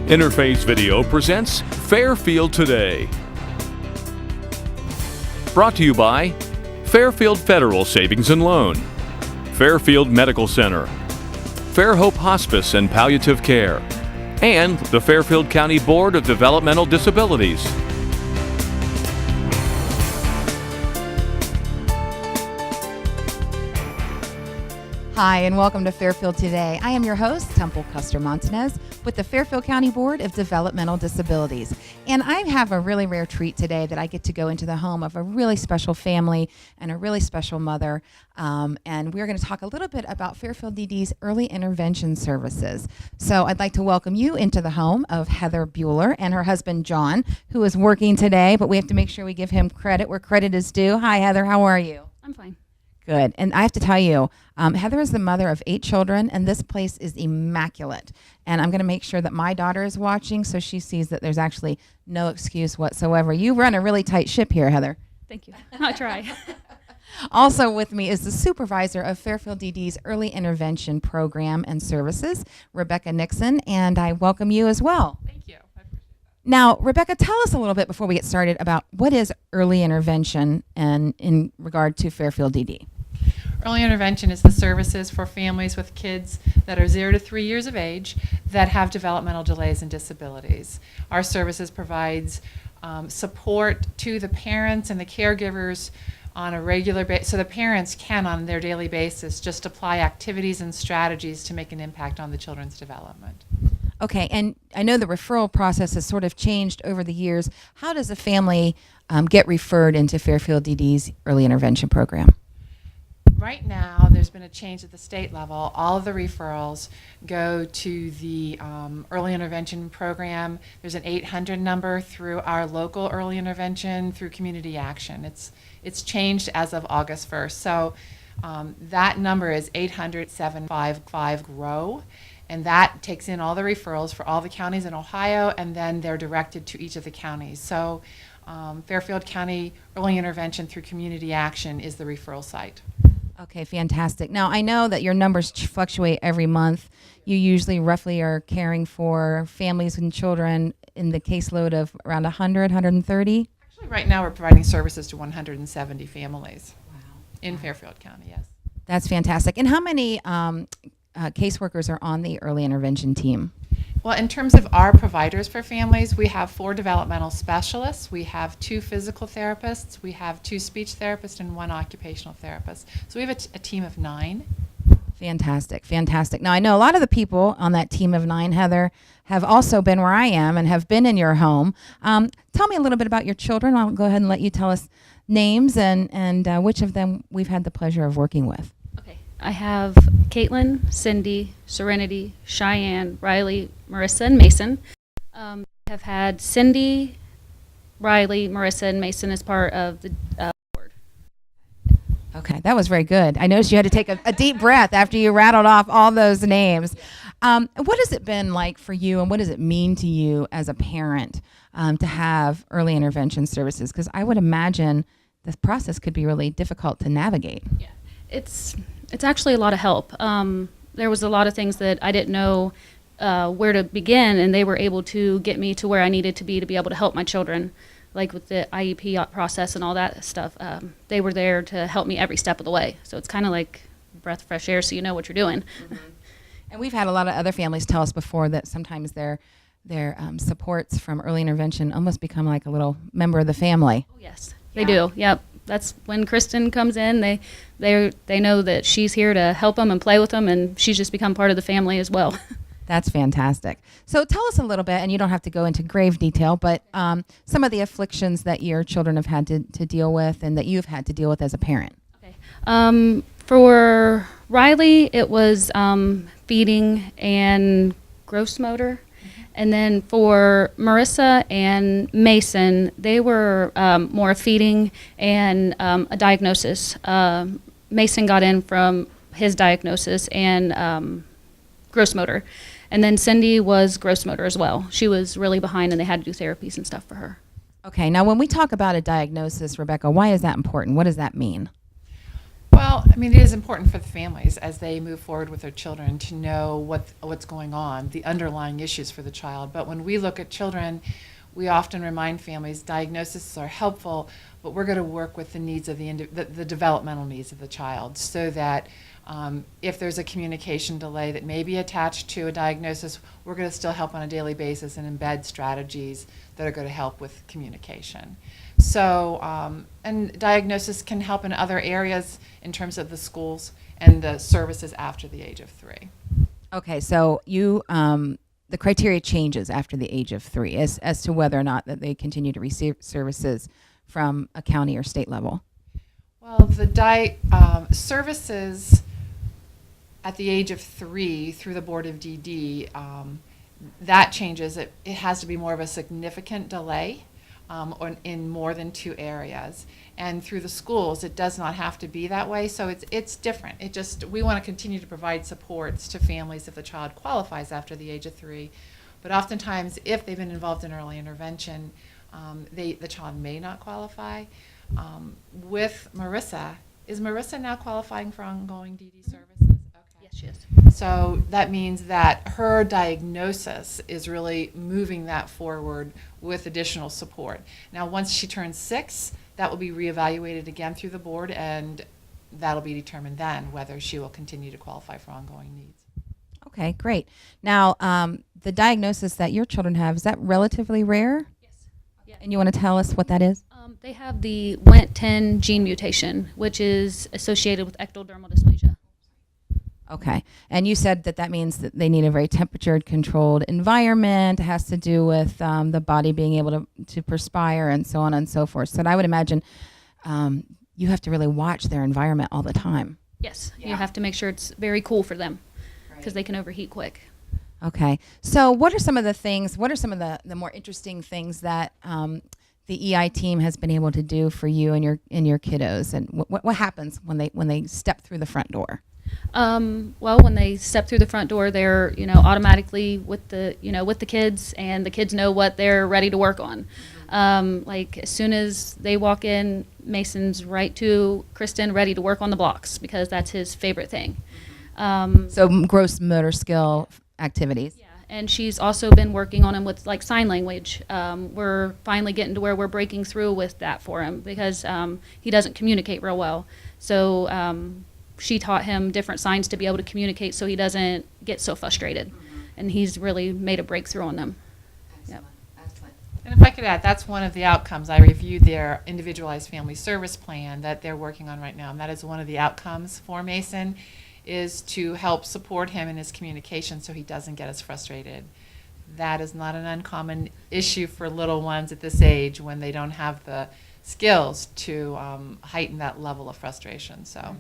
Interface Video presents Fairfield Today. Brought to you by Fairfield Federal Savings and Loan, Fairfield Medical Center, Fairhope Hospice and Palliative Care, and the Fairfield County Board of Developmental Disabilities. Hi, and welcome to Fairfield Today. I am your host, Temple Custer Montanez, with the Fairfield County Board of Developmental Disabilities. And I have a really rare treat today that I get to go into the home of a really special family and a really special mother. And we're going to talk a little bit about Fairfield DD's early intervention services. So I'd like to welcome you into the home of Heather Bueller and her husband, John, who is working today, but we have to make sure we give him credit where credit is due. Hi, Heather. How are you? I'm fine. Good. And I have to tell you, Heather is the mother of 8 children, and this place is immaculate. And I'm going to make sure that my daughter is watching so she sees that there's actually no excuse whatsoever. You run a really tight ship here, Heather. Thank you. I'll try. Also with me is the supervisor of Fairfield DD's Early Intervention Program and Services, Rebecca Nixon, and I welcome you as well. Thank you. I appreciate that. Now, Rebecca, tell us a little bit before we get started about what is early intervention and in regard to Fairfield DD. Early intervention is the services for families with kids that are 0 to 3 years of age that have developmental delays and disabilities. Our services provides support to the parents and the caregivers on a regular basis, so the parents can, on their daily basis, just apply activities and strategies to make an impact on the children's development. Okay, and I know the referral process has sort of changed over the years. How does a family get referred into Fairfield DD's early intervention program? Right now, there's been a change at the state level. All of the referrals go to the early intervention program. There's an 800 number through our local early intervention through community action. It's changed as of August 1st. So that number is 800-755-GROW, and that takes in all the referrals for all the counties in Ohio, and then they're directed to each of the counties. So Fairfield County Early Intervention through Community Action is the referral site. Okay, fantastic. Now, I know that your numbers fluctuate every month. You usually roughly are caring for families and children in the caseload of around 100, 130? Actually, right now we're providing services to 170 families. Wow. In Fairfield County, yes. That's fantastic. And how many caseworkers are on the early intervention team? Well, in terms of our providers for families, we have 4 developmental specialists, we have 2 physical therapists, we have 2 speech therapists, and 1 occupational therapist. So we have a team of 9. Fantastic, fantastic. Now, I know a lot of the people on that team of 9, Heather, have also been where I am and have been in your home. Tell me a little bit about your children. I'll go ahead and let you tell us names and which of them we've had the pleasure of working with. Okay. I have Caitlin, Cindy, Serenity, Cheyenne, Riley, Marissa, and Mason. I have had Cindy, Riley, Marissa, and Mason as part of the board. Okay, that was very good. I noticed you had to take a deep breath after you rattled off all those names. What has it been like for you, and what does it mean to you as a parent to have early intervention services? Because I would imagine this process could be really difficult to navigate. Yeah, it's actually a lot of help. There was a lot of things that I didn't know where to begin, and they were able to get me to where I needed to be able to help my children, like with the IEP process and all that stuff. They were there to help me every step of the way. So it's kind of like a breath of fresh air, so you know what you're doing. Mm-hmm. And we've had a lot of other families tell us before that sometimes their supports from early intervention almost become like a little member of the family. Oh, yes, they do. Yep. That's when Kristen comes in. They know that she's here to help them and play with them, and she's just become part of the family as well. That's fantastic. So tell us a little bit, and you don't have to go into grave detail, but some of the afflictions that your children have had to deal with and that you've had to deal with as a parent. Okay. For Riley, it was feeding and gross motor. And then for Marissa and Mason, they were more feeding and a diagnosis. Mason got in from his diagnosis and gross motor. And then Cindy was gross motor as well. She was really behind, and they had to do therapies and stuff for her. Okay, now when we talk about a diagnosis, Rebecca, why is that important? What does that mean? Well, I mean, it is important for the families as they move forward with their children to know what's going on, the underlying issues for the child. But when we look at children, we often remind families diagnoses are helpful, but we're going to work with the needs of the developmental needs of the child, so that if there's a communication delay that may be attached to a diagnosis, we're going to still help on a daily basis and embed strategies that are going to help with communication. So, and diagnosis can help in other areas in terms of the schools and the services after the age of 3. Okay, so you the criteria changes after the age of 3 as to whether or not that they continue to receive services from a county or state level. Well, the services at the age of 3 through the Board of DD, that changes. It has to be more of a significant delay in more than 2 areas. And through the schools, it does not have to be that way, so it's different. We want to continue to provide supports to families if the child qualifies after the age of 3. But oftentimes, if they've been involved in early intervention, the child may not qualify. With Marissa, is Marissa now qualifying for ongoing DD services? Okay. Yes, she is. So that means that her diagnosis is really moving that forward with additional support. Now, once she turns 6, that will be reevaluated again through the board, and that'll be determined then whether she will continue to qualify for ongoing needs. Okay, great. Now, the diagnosis that your children have, is that relatively rare? Yes. Yeah. And you want to tell us what that is? They have the WNT10 gene mutation, which is associated with ectodermal dysplasia. Okay. And you said that means that they need a very temperature-controlled environment. It has to do with the body being able to perspire and so on and so forth. So I would imagine you have to really watch their environment all the time. Yes, Yeah. you have to make sure it's very cool for them because they can overheat quick. Okay. So what are some of the more interesting things that the EI team has been able to do for you and your kiddos? And what happens when they step through the front door? Well, when they step through the front door, they're automatically with the kids, and the kids know what they're ready to work on. Like as soon as they walk in, Mason's right to Kristen, ready to work on the blocks because that's his favorite thing. So gross motor skill activities. Yeah, and she's also been working on him with like sign language. We're finally getting to where we're breaking through with that for him because he doesn't communicate real well. So she taught him different signs to be able to communicate so he doesn't get so frustrated. And he's really made a breakthrough on them. Excellent. Yep. Excellent. And if I could add, that's one of the outcomes. I reviewed their individualized family service plan that they're working on right now, and that is one of the outcomes for Mason, is to help support him in his communication so he doesn't get as frustrated. That is not an uncommon issue for little ones at this age when they don't have the skills to heighten that level of frustration. So.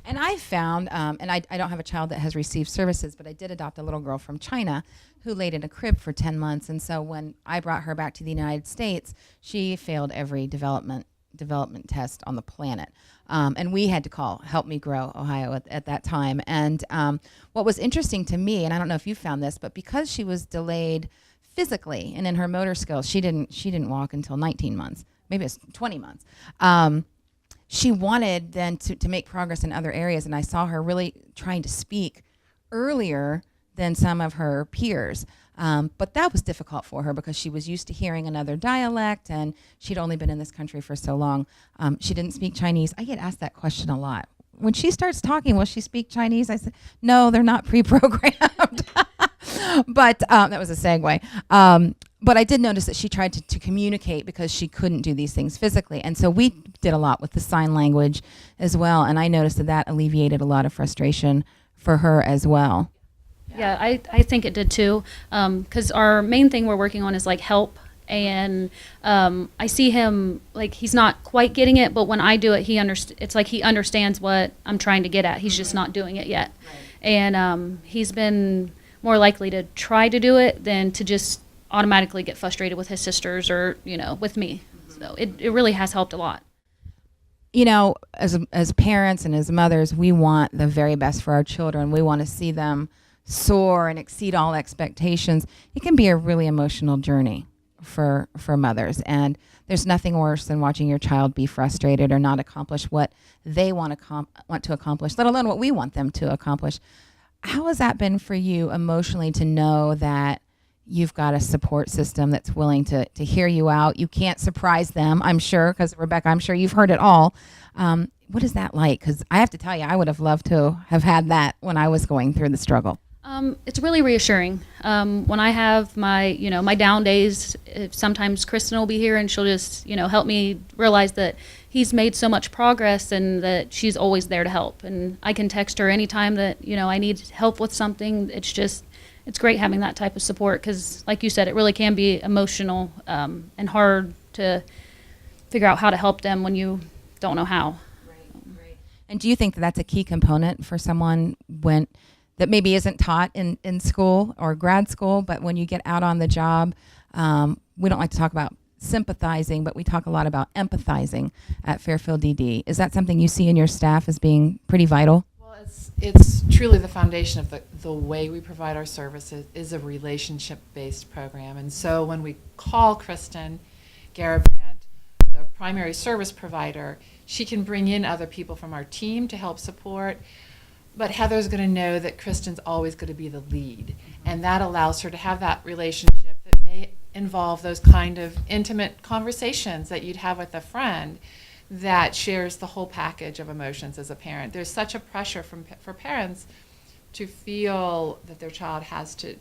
And I found, and I don't have a child that has received services, but I did adopt a little girl from China who laid in a crib for 10 months. And so when I brought her back to the United States, she failed every development test on the planet. And we had to call Help Me Grow Ohio at that time. And what was interesting to me, and I don't know if you found this, but because she was delayed physically and in her motor skills, she didn't walk until 19 months. Maybe it's 20 months. She wanted then to make progress in other areas, and I saw her really trying to speak earlier than some of her peers. But that was difficult for her because she was used to hearing another dialect, and she'd only been in this country for so long. She didn't speak Chinese. I get asked that question a lot. When she starts talking, will she speak Chinese? I said, no, they're not pre-programmed. But that was a segue. But I did notice that she tried to communicate because she couldn't do these things physically. And so we did a lot with the sign language as well. And I noticed that alleviated a lot of frustration for her as well. Yeah, I think it did too. Because our main thing we're working on is like help. And I see him, like, he's not quite getting it, but when I do it, it's like he understands what I'm trying to get at. He's just not doing it yet. Right. And he's been more likely to try to do it than to just automatically get frustrated with his sisters or, with me. So it really has helped a lot. As parents and as mothers, we want the very best for our children. We want to see them soar and exceed all expectations. It can be a really emotional journey for mothers, and there's nothing worse than watching your child be frustrated or not accomplish what they want to accomplish, let alone what we want them to accomplish. How has that been for you emotionally to know that you've got a support system that's willing to hear you out? You can't surprise them, I'm sure, because Rebecca, I'm sure you've heard it all. What is that like? Because I have to tell you, I would have loved to have had that when I was going through the struggle. It's really reassuring. When I have my, my down days, sometimes Kristen will be here and she'll just, help me realize that he's made so much progress and that she's always there to help. And I can text her anytime that, I need help with something. It's great having that type of support because, like you said, it really can be emotional and hard to figure out how to help them when you don't know how. Right. And do you think that that's a key component for someone that maybe isn't taught in school or grad school, but when you get out on the job, we don't like to talk about sympathizing, but we talk a lot about empathizing at Fairfield DD. Is that something you see in your staff as being pretty vital? Well, it's truly the foundation of the way we provide our services is a relationship-based program. And so when we call Kristen Garabrandt, the primary service provider, she can bring in other people from our team to help support. But Heather's going to know that Kristen's always going to be the lead, and that allows her to have that relationship that may involve those kind of intimate conversations that you'd have with a friend that shares the whole package of emotions as a parent. There's such a pressure for parents to feel that their child has to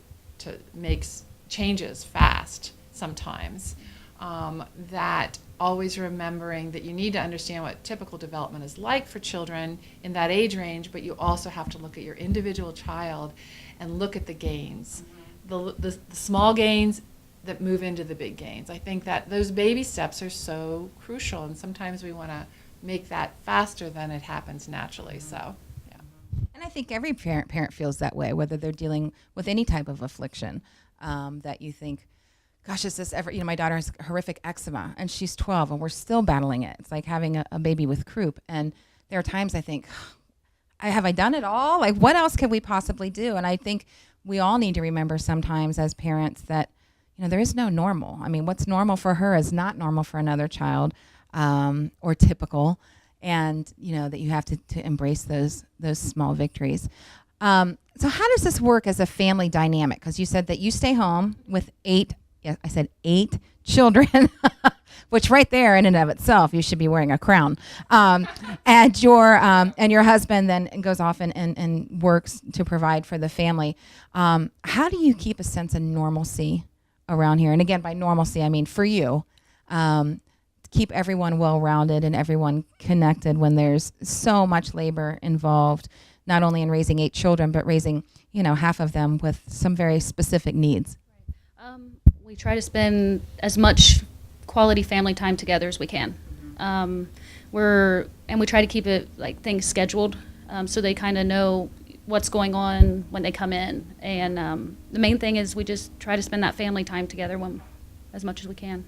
make changes fast sometimes, that always remembering that you need to understand what typical development is like for children in that age range, but you also have to look at your individual child and look at the gains, the small gains that move into the big gains. I think that those baby steps are so crucial, and sometimes we want to make that faster than it happens naturally. So, yeah. And I think every parent feels that way, whether they're dealing with any type of affliction, that you think, gosh, is this ever, my daughter has horrific eczema and she's 12 and we're still battling it. It's like having a baby with croup. And there are times I think, have I done it all? Like, what else could we possibly do? And I think we all need to remember sometimes as parents that, there is no normal. I mean, what's normal for her is not normal for another child, or typical. And, that you have to embrace those small victories. So how does this work as a family dynamic? Because you said that you stay home with 8 children, which right there in and of itself, you should be wearing a crown. And your husband then goes off and works to provide for the family. How do you keep a sense of normalcy around here? And again, by normalcy, I mean for you, keep everyone well-rounded and everyone connected when there's so much labor involved, not only in raising 8 children, but raising, half of them with some very specific needs. We try to spend as much quality family time together as we can. We try to keep it like things scheduled, so they kind of know what's going on when they come in. And the main thing is we just try to spend that family time together as much as we can.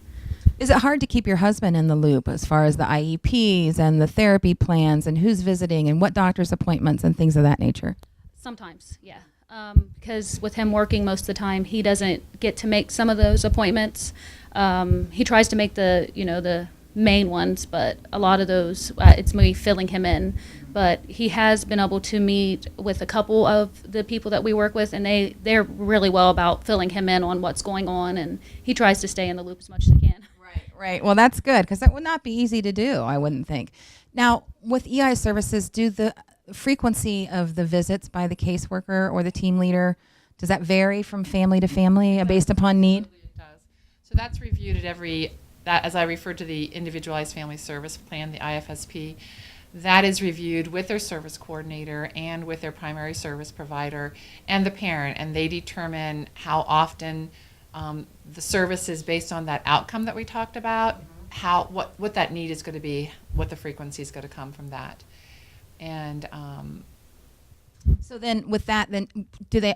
Is it hard to keep your husband in the loop as far as the IEPs and the therapy plans and who's visiting and what doctor's appointments and things of that nature? Sometimes, yeah. Because with him working most of the time, he doesn't get to make some of those appointments. He tries to make the main ones, but a lot of those, it's me filling him in. But he has been able to meet with a couple of the people that we work with, and they're really well about filling him in on what's going on, and he tries to stay in the loop as much as he can. Right. Well, that's good because that would not be easy to do, I wouldn't think. Now, with EI services, do the frequency of the visits by the caseworker or the team leader, does that vary from family to family based upon need? It does. So that's reviewed at as I referred to the Individualized Family Service Plan, the IFSP, that is reviewed with their service coordinator and with their primary service provider and the parent, and they determine how often the service is based on that outcome that we talked about, what that need is going to be, what the frequency is going to come from that. And so then with that, then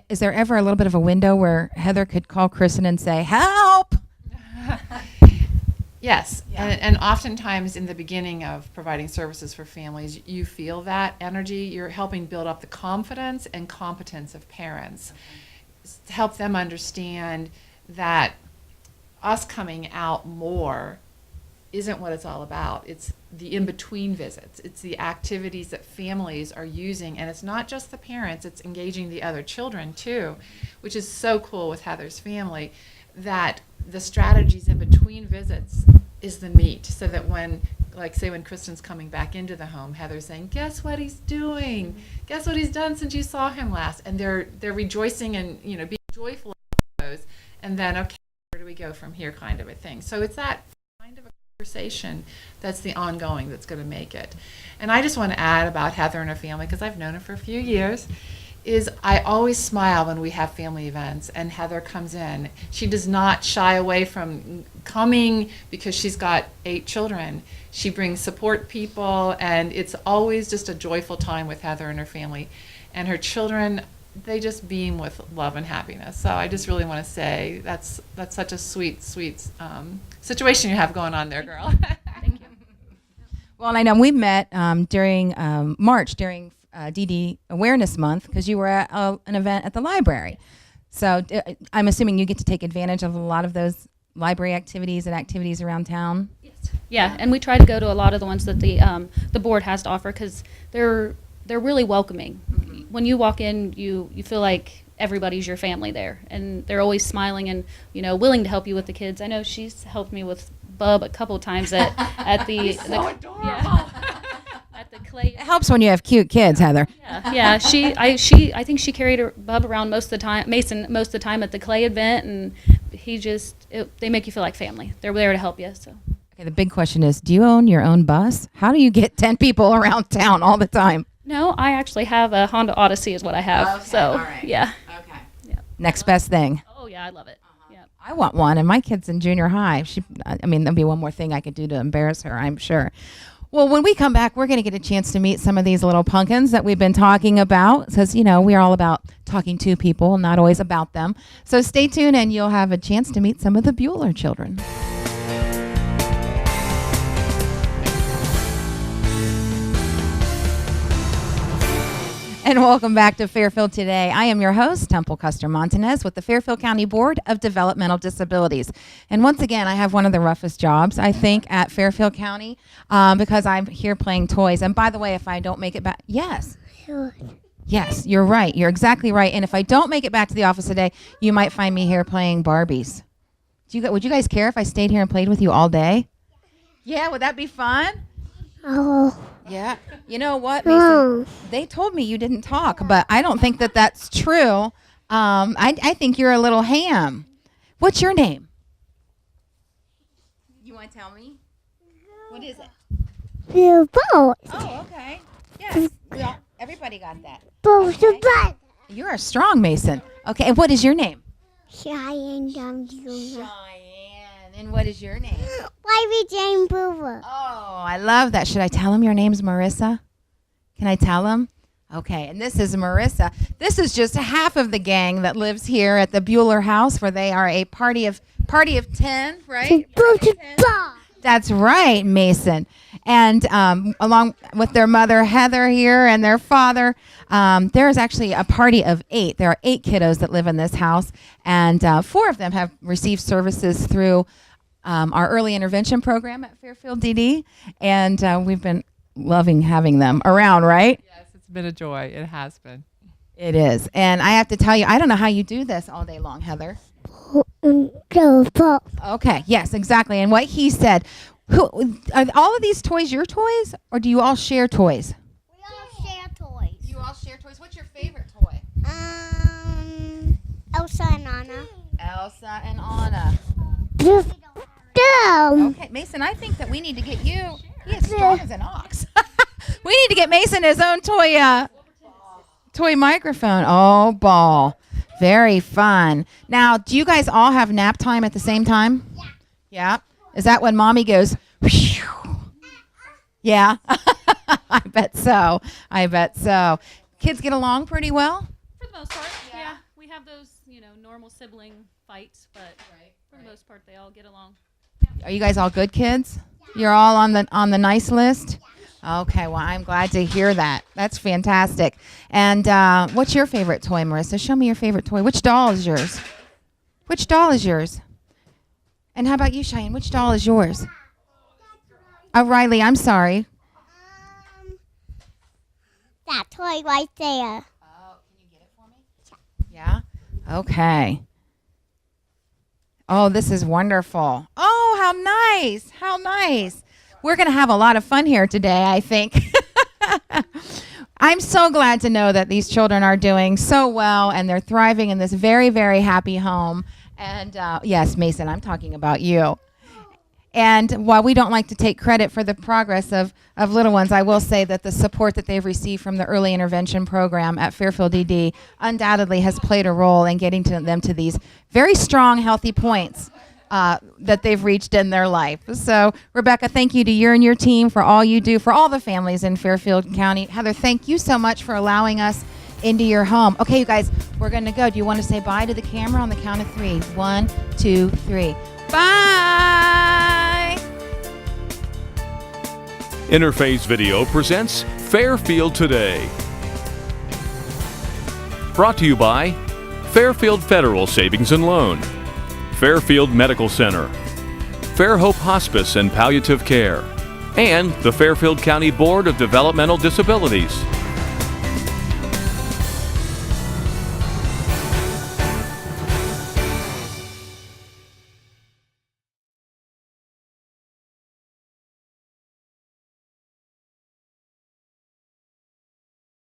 is there ever a little bit of a window where Heather could call Kristen and say, help? Yes, Yeah. and oftentimes in the beginning of providing services for families, you feel that energy. You're helping build up the confidence and competence of parents, to help them understand that us coming out more isn't what it's all about. It's the in-between visits. It's the activities that families are using, and it's not just the parents, it's engaging the other children too, which is so cool with Heather's family, that the strategies in between visits is the meat, so that when, like say when Kristen's coming back into the home, Heather's saying, guess what he's doing? Guess what he's done since you saw him last? And they're rejoicing and, you know, being joyful about those, and then, okay, where do we go from here kind of a thing. So it's that kind of a conversation that's the ongoing that's going to make it. And I just want to add about Heather and her family, because I've known her for a few years, is I always smile when we have family events and Heather comes in. She does not shy away from coming because she's got 8 children. She brings support people, and it's always just a joyful time with Heather and her family. And her children, they just beam with love and happiness. So I just really want to say that's such a sweet situation you have going on there, girl. Thank you. Well, and I know we met during March, during DD Awareness Month, because you were at an event at the library. So I'm assuming you get to take advantage of a lot of those library activities and activities around town. Yes. Yeah, and we try to go to a lot of the ones that the board has to offer, because they're really welcoming. Mm-hmm. When you walk in, you feel like everybody's your family there, and they're always smiling and, you know, willing to help you with the kids. I know she's helped me with Bub a couple times at the He's so adorable. Yeah. At the clay. It helps when you have cute kids, Heather. Yeah. I think she carried her Bub around most of the time, Mason most of the time at the clay event, and they make you feel like family. They're there to help you. So. Okay, the big question is, do you own your own bus? How do you get 10 people around town all the time? No, I actually have a Honda Odyssey is what I have. Okay, so, all right. yeah. Okay. Yeah. Next best thing. Oh, yeah, I love it. Yeah. I want one, and my kid's in junior high. There'll be one more thing I could do to embarrass her, I'm sure. Well, when we come back, we're going to get a chance to meet some of these little pumpkins that we've been talking about, because, you know, we're all about talking to people, not always about them. So stay tuned, and you'll have a chance to meet some of the Bueller children. And welcome back to Fairfield Today. I am your host, Temple Custer Montanez, with the Fairfield County Board of Developmental Disabilities. And once again, I have one of the roughest jobs, I think, at Fairfield County, because I'm here playing toys. And by the way, if I don't make it back, yes, you're right. You're exactly right. And if I don't make it back to the office today, you might find me here playing Barbies. Would you guys care if I stayed here and played with you all day? Yeah, would that be fun? Oh. Yeah. You know what, Mason? They told me you didn't talk, but I don't think that that's true. I think you're a little ham. What's your name? You want to tell me? What is it? Boat. Oh, okay. Yes. Everybody got that. Boat. Okay. You're a strong Mason. Okay. And what is your name? Cheyenne. Cheyenne. And what is your name? Baby Jane Boover. Oh, I love that. Should I tell him your name's Marissa? Can I tell him? Okay, and this is Marissa. This is just half of the gang that lives here at the Bueller house, where they are a party of 10, right? That's right, Mason. And along with their mother, Heather, here, and their father, there's actually a party of 8. There are 8 kiddos that live in this house, and 4 of them have received services through our early intervention program at Fairfield DD, and we've been loving having them around, right? Yes, it's been a joy. It has been. It is. And I have to tell you, I don't know how you do this all day long, Heather. Okay, yes, exactly. And what he said, are all of these toys your toys, or do you all share toys? We all share toys. You all share toys. What's your favorite toy? Elsa and Anna. Elsa and Anna. Okay, Mason, I think that we need to get you. He is strong as an ox. We need to get Mason his own toy microphone. Oh, ball. Very fun. Now, do you guys all have nap time at the same time? Yeah. Yeah? Is that when mommy goes, whew? Yeah? I bet so. Kids get along pretty well? For the most part, yeah. We have those, normal sibling fights, but for the most part, they all get along. Are you guys all good kids? You're all on the nice list? Okay, well, I'm glad to hear that. That's fantastic. And what's your favorite toy, Marissa? Show me your favorite toy. Which doll is yours? And how about you, Cheyenne? Which doll is yours? Riley, I'm sorry. That toy right there. Oh, can you get it for me? Yeah? Okay. Oh, this is wonderful. Oh, how nice. How nice. We're going to have a lot of fun here today, I think. I'm so glad to know that these children are doing so well and they're thriving in this very, very happy home. And yes, Mason, I'm talking about you. And while we don't like to take credit for the progress of little ones, I will say that the support that they've received from the early intervention program at Fairfield ED undoubtedly has played a role in getting to them to these very strong, healthy points that they've reached in their life. So, Rebecca, thank you to you and your team for all you do for all the families in Fairfield County. Heather, thank you so much for allowing us into your home. Okay, you guys, we're going to go. Do you want to say bye to the camera on the count of 3? 1, 2, 3. Bye! Interface Video presents Fairfield Today. Brought to you by Fairfield Federal Savings and Loan, Fairfield Medical Center, Fairhope Hospice and Palliative Care, and the Fairfield County Board of Developmental Disabilities.